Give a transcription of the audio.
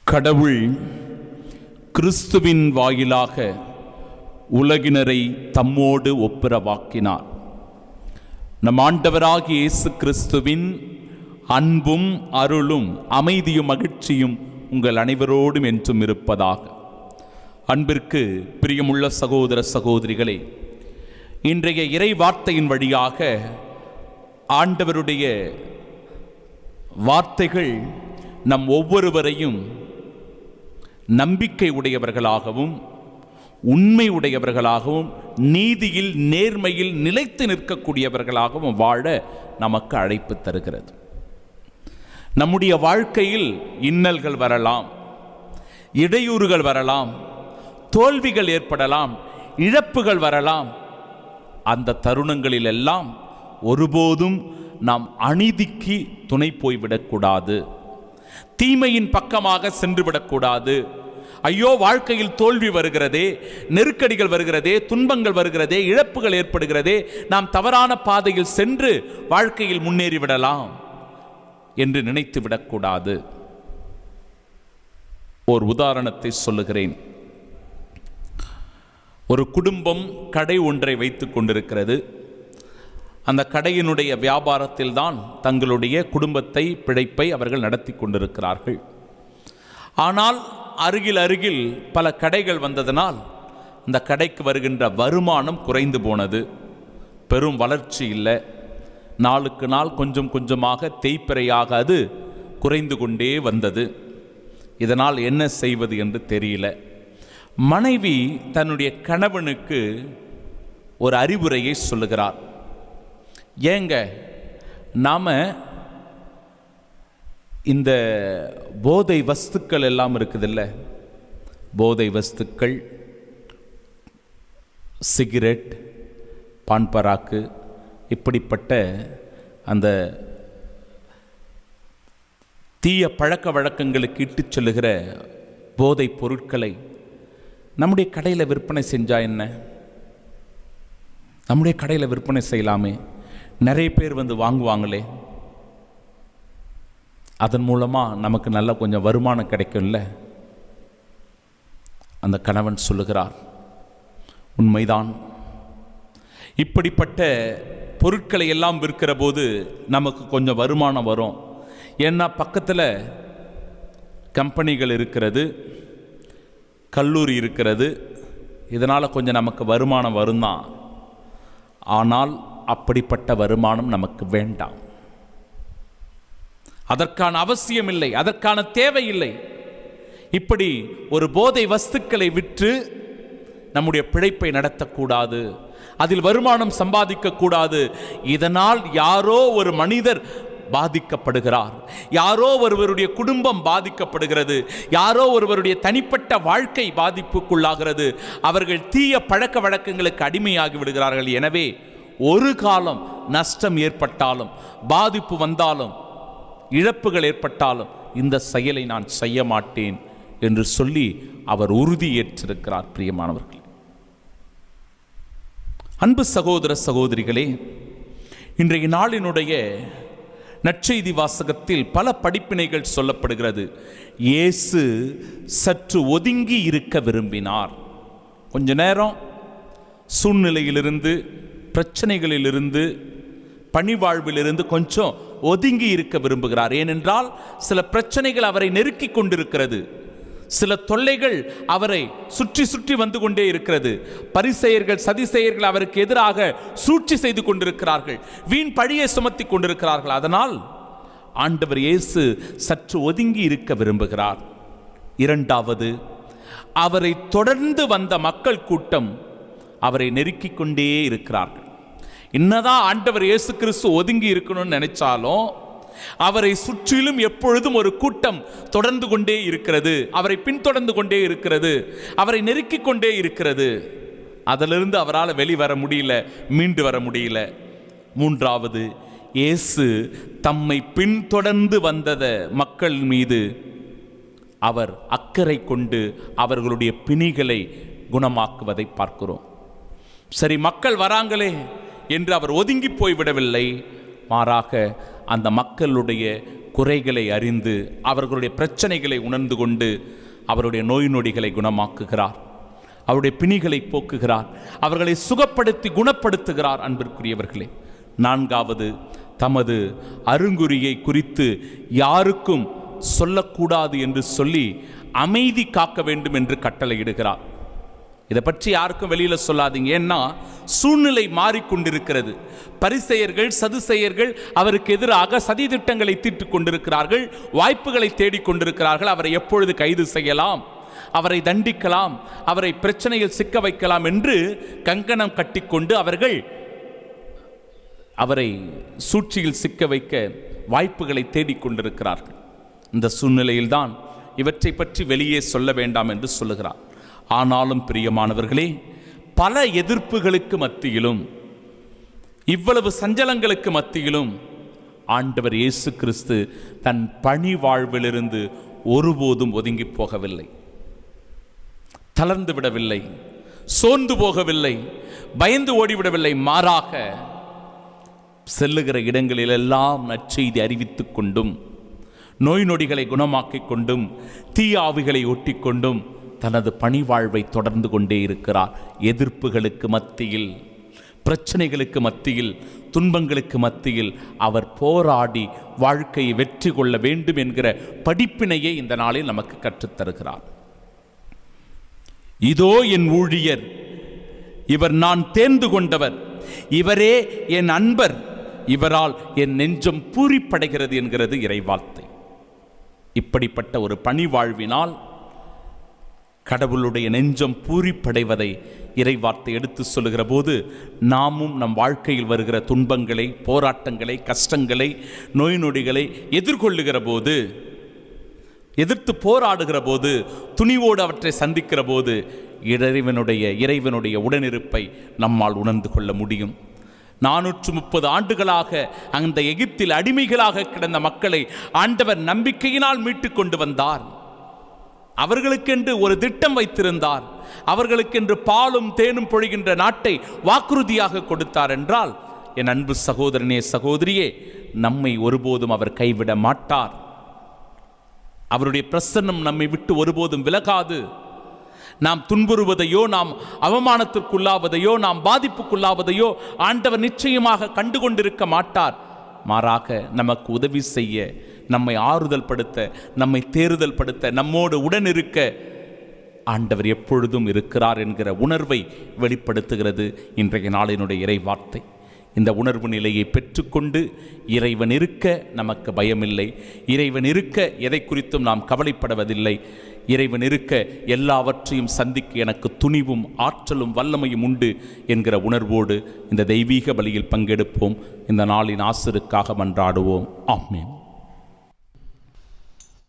கடவுள் கிறிஸ்துவின் வாயிலாக உலகினரை தம்மோடு ஒப்புரவாக்கினார். நம் ஆண்டவராகிய இயேசு கிறிஸ்துவின் அன்பும் அருளும் அமைதியும் மகிழ்ச்சியும் உங்கள் அனைவரோடும் என்றும் இருப்பதாக. அன்பிற்கு பிரியமுள்ள சகோதர சகோதரிகளே, இன்றைய இறை வார்த்தையின் வழியாக ஆண்டவருடைய வார்த்தைகள் நம் ஒவ்வொருவரையும் நம்பிக்கை உடையவர்களாகவும் உண்மை உடையவர்களாகவும் நீதியில் நேர்மையில் நிலைத்து நிற்கக்கூடியவர்களாகவும் வாழ நமக்கு அழைப்பு தருகிறது. நம்முடைய வாழ்க்கையில் இன்னல்கள் வரலாம், இடையூறுகள் வரலாம், தோல்விகள் ஏற்படலாம், இழப்புகள் வரலாம். அந்த தருணங்களில் எல்லாம் ஒருபோதும் நாம் அநீதிக்கு துணை போய்விடக்கூடாது, தீமையின் பக்கமாக சென்றுவிடக்கூடாது. ஐயோ, வாழ்க்கையில் தோல்வி வருகிறதே, நெருக்கடிகள் வருகிறதே, துன்பங்கள் வருகிறதே, இழப்புகள் ஏற்படுகிறதே, நாம் தவறான பாதையில் சென்று வாழ்க்கையில் முன்னேறிவிடலாம் என்று நினைத்து விடக்கூடாது. ஒரு உதாரணத்தை சொல்லுகிறேன். ஒரு குடும்பம் கடை ஒன்றை வைத்துக் கொண்டிருக்கிறது. அந்த கடையினுடைய வியாபாரத்தில் தான் தங்களுடைய குடும்பத்தை, பிழைப்பை அவர்கள் நடத்தி கொண்டிருக்கிறார்கள். ஆனால் அருகில் பல கடைகள் வந்ததனால் அந்த கடைக்கு வருகின்ற வருமானம் குறைந்து போனது. பெரும் வளர்ச்சி இல்லை. நாளுக்கு நாள் கொஞ்சம் கொஞ்சமாக தேய்பிறையாக அது குறைந்து கொண்டே வந்தது. இதனால் என்ன செய்வது என்று தெரியல. மனைவி தன்னுடைய கணவனுக்கு ஒரு அறிவுரையை சொல்லுகிறார். ஏங்க, நாம இந்த போதை வஸ்துக்கள் எல்லாம் இருக்குதில்ல, போதை வஸ்துக்கள், சிகரெட், பான்பராக்கு, இப்படிப்பட்ட அந்த தீய பழக்க வழக்கங்களுக்கு இட்டுச் செல்லுகிற போதை பொருட்களை நம்முடைய கடையில் விற்பனை செஞ்சா என்ன? நம்முடைய கடையில் விற்பனை செய்யலாமே, நிறைய பேர் வந்து வாங்குவாங்களே, அதன் மூலமாக நமக்கு நல்ல கொஞ்சம் வருமானம் கிடைக்கும்ல. அந்த கணவன் சொல்லுகிறார், உண்மைதான், இப்படிப்பட்ட பொருட்களை எல்லாம் விற்கிற போது நமக்கு கொஞ்சம் வருமானம் வரும். ஏன்னா பக்கத்தில் கம்பெனிகள் இருக்கிறது, கல்லூரி இருக்கிறது, இதனால் கொஞ்சம் நமக்கு வருமானம் வரும் தான். ஆனால் அப்படிப்பட்ட வருமானம் நமக்கு வேண்டாம். அதற்கான அவசியம் இல்லை, அதற்கான தேவை இல்லை. இப்படி ஒரு போதை வஸ்துக்களை விற்று நம்முடைய பிழைப்பை நடத்தக்கூடாது, அதில் வருமானம் சம்பாதிக்க கூடாது. இதனால் யாரோ ஒரு மனிதர் பாதிக்கப்படுகிறார், யாரோ ஒருவருடைய குடும்பம் பாதிக்கப்படுகிறது, யாரோ ஒருவருடைய தனிப்பட்ட வாழ்க்கை பாதிப்புக்குள்ளாகிறது. அவர்கள் தீய பழக்க வழக்கங்களுக்கு அடிமையாகி விடுகிறார்கள். எனவே ஒரு காலம் நஷ்டம் ஏற்பட்டாலும், பாதிப்பு வந்தாலும், இழப்புகள் ஏற்பட்டாலும் இந்த செயலை நான் செய்ய மாட்டேன் என்று சொல்லி அவர் உறுதி ஏற்றிருக்கிறார். பிரியமானவர்களே, அன்பு சகோதர சகோதரிகளே, இன்றைய நாளினுடைய நற்செய்தி வாசகத்தில் பல படிப்பினைகள் சொல்லப்படுகிறது. இயேசு சற்று ஒதுங்கி இருக்க விரும்பினார். கொஞ்ச நேரம் சூழ்நிலையிலிருந்து, பிரச்சனைகளிலிருந்து, பணிவாழ்விலிருந்து கொஞ்சம் ஒதுங்கி இருக்க விரும்புகிறார். ஏனென்றால் சில பிரச்சனைகள் அவரை நெருக்கி கொண்டிருக்கிறது, சில தொல்லைகள் அவரை சுற்றி சுற்றி வந்து கொண்டே இருக்கிறது. பரிசேயர்கள், சதிசேயர்கள் அவருக்கு எதிராக சூழ்ச்சி செய்து கொண்டிருக்கிறார்கள், வீண் பழியை சுமத்தி கொண்டிருக்கிறார்கள். அதனால் ஆண்டவர் இயேசு சற்று ஒதுங்கி இருக்க விரும்புகிறார். இரண்டாவது, அவரை தொடர்ந்து வந்த மக்கள் கூட்டம் அவரை நெருக்கிக் கொண்டே இருக்கிறார்கள். என்னதான் ஆண்டவர் இயேசு கிறிஸ்து ஒதுங்கி இருக்கணும்னு நினைச்சாலும் அவரை சுற்றிலும் எப்பொழுதும் ஒரு கூட்டம் தொடர்ந்து கொண்டே இருக்கிறது, அவரை பின்தொடர்ந்து கொண்டே இருக்கிறது, அவரை நெருக்கிக் கொண்டே இருக்கிறது. அதிலிருந்து அவரால் வெளிவர முடியல, மீண்டு வர முடியல. மூன்றாவது, இயேசு தம்மை பின்தொடர்ந்து வந்த மக்கள் மீது அவர் அக்கறை கொண்டு அவர்களுடைய பிணிகளை குணமாக்குவதை பார்க்கிறோம். சரி, மக்கள் வராங்களே என்று அவர் ஒதுங்கி போய்விடவில்லை, மாறாக அந்த மக்களுடைய குறைகளை அறிந்து அவர்களுடைய பிரச்சனைகளை உணர்ந்து கொண்டு அவருடைய நோய் நொடிகளை குணமாக்குகிறார், அவருடைய பிணிகளை போக்குகிறார், அவர்களை சுகப்படுத்தி குணப்படுத்துகிறார். அன்பிற்குரியவர்களே, நான்காவது, தமது அருங்குறியை குறித்து யாருக்கும் சொல்லக்கூடாது என்று சொல்லி அமைதி காக்க வேண்டும் என்று கட்டளையிடுகிறார். இதை பற்றி யாருக்கும் வெளியில சொல்லாதீங்க, ஏன்னா சூழ்நிலை மாறிக்கொண்டிருக்கிறது. பரிசேயர்கள் சதுசேயர்கள் அவருக்கு எதிராக சதி திட்டங்களை தீட்டிக் கொண்டிருக்கிறார்கள், வாய்ப்புகளை தேடிக்கொண்டிருக்கிறார்கள். அவரை எப்பொழுது கைது செய்யலாம், அவரை தண்டிக்கலாம், அவரை பிரச்சனையில் சிக்க வைக்கலாம் என்று கங்கணம் கட்டிக்கொண்டு அவர்கள் அவரை சூழ்ச்சியில் சிக்க வைக்க வாய்ப்புகளை தேடிக்கொண்டிருக்கிறார்கள். இந்த சூழ்நிலையில்தான் இவற்றை பற்றி வெளியே சொல்ல வேண்டாம் என்று சொல்லுகிறார். ஆனாலும் பிரியமானவர்களே, பல எதிர்ப்புகளுக்கு மத்தியிலும் இவ்வளவு சஞ்சலங்களுக்கு மத்தியிலும் ஆண்டவர் இயேசு கிறிஸ்து தன் பணி வாழ்விலிருந்து ஒருபோதும் ஒதுங்கி போகவில்லை, தளர்ந்து விடவில்லை, சோர்ந்து போகவில்லை, பயந்து ஓடிவிடவில்லை. மாறாக செல்லுகிற இடங்களிலெல்லாம் நற்செய்தி அறிவித்துக் கொண்டும், நோய் நொடிகளை குணமாக்கிக் கொண்டும், தீய ஆவிகளை ஒட்டிக்கொண்டும் தனது பணி வாழ்வை தொடர்ந்து கொண்டே இருக்கிறார். எதிர்ப்புகளுக்கு மத்தியில், பிரச்சனைகளுக்கு மத்தியில், துன்பங்களுக்கு மத்தியில் அவர் போராடி வாழ்க்கையை வெற்றி கொள்ள வேண்டும் என்கிற படிப்பினையை இந்த நாளில் நமக்கு கற்றுத்தருகிறார். இதோ என் ஊழியர், இவர் நான் தேர்ந்து கொண்டவர், இவரே என் அன்பர், இவரால் என் நெஞ்சம் பூரிப்படைகிறது என்கிறது இறைவார்த்தை. இப்படிப்பட்ட ஒரு பணி வாழ்வினால் கடவுளுடைய நெஞ்சம் பூரிப்படைவதை இறைவார்த்தை எடுத்து சொல்லுகிற போது, நாமும் நம் வாழ்க்கையில் வருகிற துன்பங்களை, போராட்டங்களை, கஷ்டங்களை, நோய் நொடிகளை எதிர்கொள்ளுகிற போது, எதிர்த்து போராடுகிற போது, துணிவோடு அவற்றை சந்திக்கிற போது இறைவனுடைய உடனிருப்பை நம்மால் உணர்ந்து கொள்ள முடியும். 430 ஆண்டுகளாக அந்த எகிப்தில் அடிமைகளாக கிடந்த மக்களை ஆண்டவர் நம்பிக்கையினால் மீட்டு கொண்டு வந்தார். அவர்களுக்கென்று ஒரு திட்டம் வைத்திருந்தார். அவர்களுக்கென்று பாலும் தேனும் பொழிகின்ற நாட்டை வாக்குறுதியாக கொடுத்தார் என்றால், என் அன்பு சகோதரனே, சகோதரியே, நம்மை ஒருபோதும் அவர் கைவிட மாட்டார். அவருடைய பிரசன்னம் நம்மை விட்டு ஒருபோதும் விலகாது. நாம் துன்புறுவதையோ, நாம் அவமானத்திற்குள்ளாவதையோ, நாம் பாதிப்புக்குள்ளாவதையோ ஆண்டவர் நிச்சயமாக கண்டுகொண்டிருக்க மாட்டார். மாறாக நமக்கு உதவி செய்ய, நம்மை ஆறுதல் படுத்த, நம்மை தேறுதல் படுத்த, நம்மோடு உடன் இருக்க ஆண்டவர் எப்பொழுதும் இருக்கிறார் என்கிற உணர்வை வெளிப்படுத்துகிறது இன்றைய நாளினுடைய இறைவார்த்தை. இந்த உணர்வு நிலையை பெற்றுக்கொண்டு இறைவன் இருக்க நமக்கு பயமில்லை, இறைவன் இருக்க எதை குறித்தும் நாம் கவலைப்படுவதில்லை, இறைவன் இருக்க எல்லாவற்றையும் சந்திக்க எனக்கு துணிவும் ஆற்றலும் வல்லமையும் உண்டு என்கிற உணர்வோடு இந்த தெய்வீக பலியில் பங்கெடுப்போம். இந்த நாளின் ஆசிருக்காக மன்றாடுவோம். ஆமென்.